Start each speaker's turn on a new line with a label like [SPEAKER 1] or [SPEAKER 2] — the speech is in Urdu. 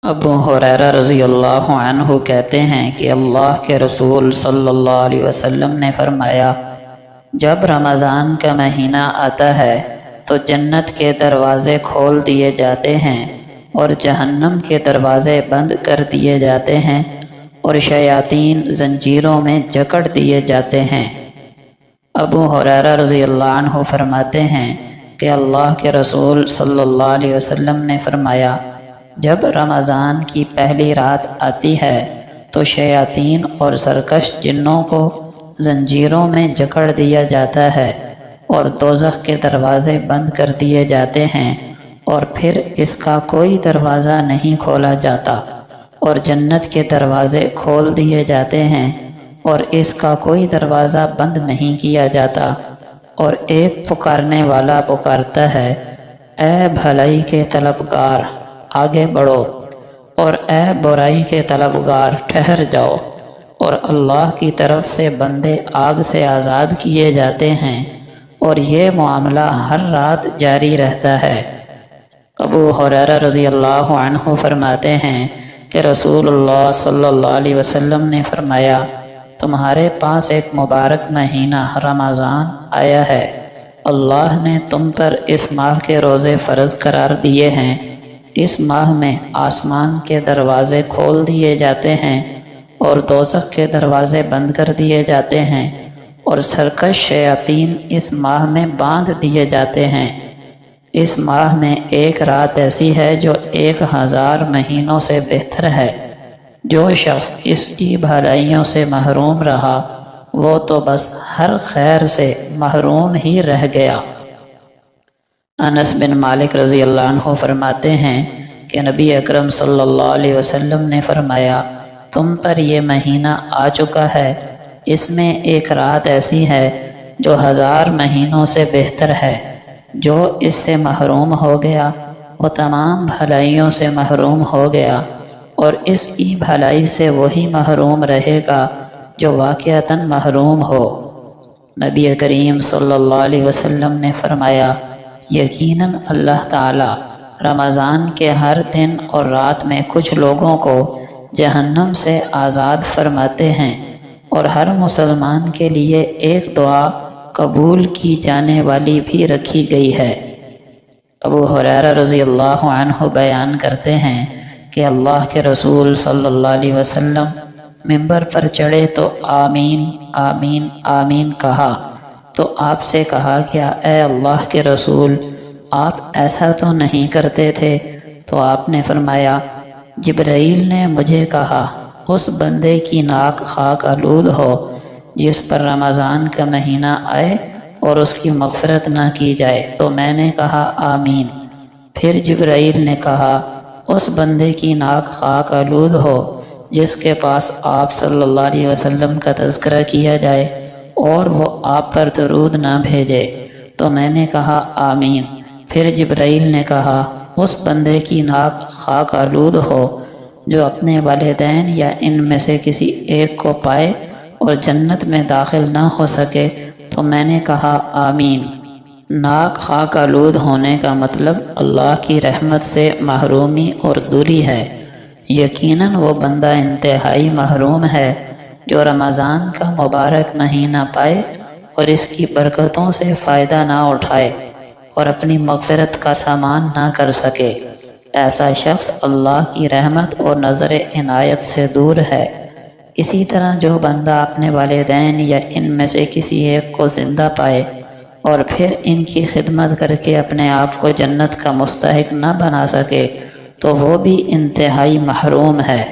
[SPEAKER 1] ابو ہریرہ رضی اللہ عنہ کہتے ہیں کہ اللہ کے رسول صلی اللہ علیہ وسلم نے فرمایا، جب رمضان کا مہینہ آتا ہے تو جنت کے دروازے کھول دیے جاتے ہیں اور جہنم کے دروازے بند کر دیے جاتے ہیں اور شیاطین زنجیروں میں جکڑ دیے جاتے ہیں۔ ابو ہریرہ رضی اللہ عنہ فرماتے ہیں کہ اللہ کے رسول صلی اللہ علیہ وسلم نے فرمایا، جب رمضان کی پہلی رات آتی ہے تو شیاطین اور سرکش جنوں کو زنجیروں میں جکڑ دیا جاتا ہے اور دوزخ کے دروازے بند کر دیے جاتے ہیں اور پھر اس کا کوئی دروازہ نہیں کھولا جاتا، اور جنت کے دروازے کھول دیے جاتے ہیں اور اس کا کوئی دروازہ بند نہیں کیا جاتا، اور ایک پکارنے والا پکارتا ہے، اے بھلائی کے طلبگار آگے بڑھو، اور اے برائی کے طلبگار ٹھہر جاؤ، اور اللہ کی طرف سے بندے آگ سے آزاد کیے جاتے ہیں، اور یہ معاملہ ہر رات جاری رہتا ہے۔ ابو ہریرہ رضی اللہ عنہ فرماتے ہیں کہ رسول اللہ صلی اللہ علیہ وسلم نے فرمایا، تمہارے پاس ایک مبارک مہینہ رمضان آیا ہے، اللہ نے تم پر اس ماہ کے روزے فرض قرار دیے ہیں، اس ماہ میں آسمان کے دروازے کھول دیے جاتے ہیں اور دوزخ کے دروازے بند کر دیے جاتے ہیں اور سرکش شیاطین اس ماہ میں باندھ دیے جاتے ہیں۔ اس ماہ میں ایک رات ایسی ہے جو 1000 مہینوں سے بہتر ہے۔ جو شخص اس کی بھلائیوں سے محروم رہا وہ تو بس ہر خیر سے محروم ہی رہ گیا۔ انس بن مالک رضی اللہ عنہ فرماتے ہیں کہ نبی اکرم صلی اللہ علیہ وسلم نے فرمایا، تم پر یہ مہینہ آ چکا ہے، اس میں ایک رات ایسی ہے جو 1000 مہینوں سے بہتر ہے۔ جو اس سے محروم ہو گیا وہ تمام بھلائیوں سے محروم ہو گیا، اور اس کی بھلائی سے وہی محروم رہے گا جو واقعتاً محروم ہو۔ نبی کریم صلی اللہ علیہ وسلم نے فرمایا، یقیناً اللہ تعالی رمضان کے ہر دن اور رات میں کچھ لوگوں کو جہنم سے آزاد فرماتے ہیں، اور ہر مسلمان کے لیے ایک دعا قبول کی جانے والی بھی رکھی گئی ہے۔ ابو ہریرہ رضی اللہ عنہ بیان کرتے ہیں کہ اللہ کے رسول صلی اللہ علیہ وسلم ممبر پر چڑھے تو آمین آمین آمین کہا، تو آپ سے کہا گیا، اے اللہ کے رسول آپ ایسا تو نہیں کرتے تھے؟ تو آپ نے فرمایا، جبرائیل نے مجھے کہا اس بندے کی ناک خاک آلود ہو جس پر رمضان کا مہینہ آئے اور اس کی مغفرت نہ کی جائے، تو میں نے کہا آمین۔ پھر جبرائیل نے کہا اس بندے کی ناک خاک آلود ہو جس کے پاس آپ صلی اللہ علیہ وسلم کا تذکرہ کیا جائے اور وہ آپ پر درود نہ بھیجے، تو میں نے کہا آمین۔ پھر جبرائیل نے کہا اس بندے کی ناک خاک آلود ہو جو اپنے والدین یا ان میں سے کسی ایک کو پائے اور جنت میں داخل نہ ہو سکے، تو میں نے کہا آمین۔ ناک خاک آلود ہونے کا مطلب اللہ کی رحمت سے محرومی اور دوری ہے۔ یقیناً وہ بندہ انتہائی محروم ہے جو رمضان کا مبارک مہینہ پائے اور اس کی برکتوں سے فائدہ نہ اٹھائے اور اپنی مغفرت کا سامان نہ کر سکے۔ ایسا شخص اللہ کی رحمت اور نظر عنایت سے دور ہے۔ اسی طرح جو بندہ اپنے والدین یا ان میں سے کسی ایک کو زندہ پائے اور پھر ان کی خدمت کر کے اپنے آپ کو جنت کا مستحق نہ بنا سکے، تو وہ بھی انتہائی محروم ہے۔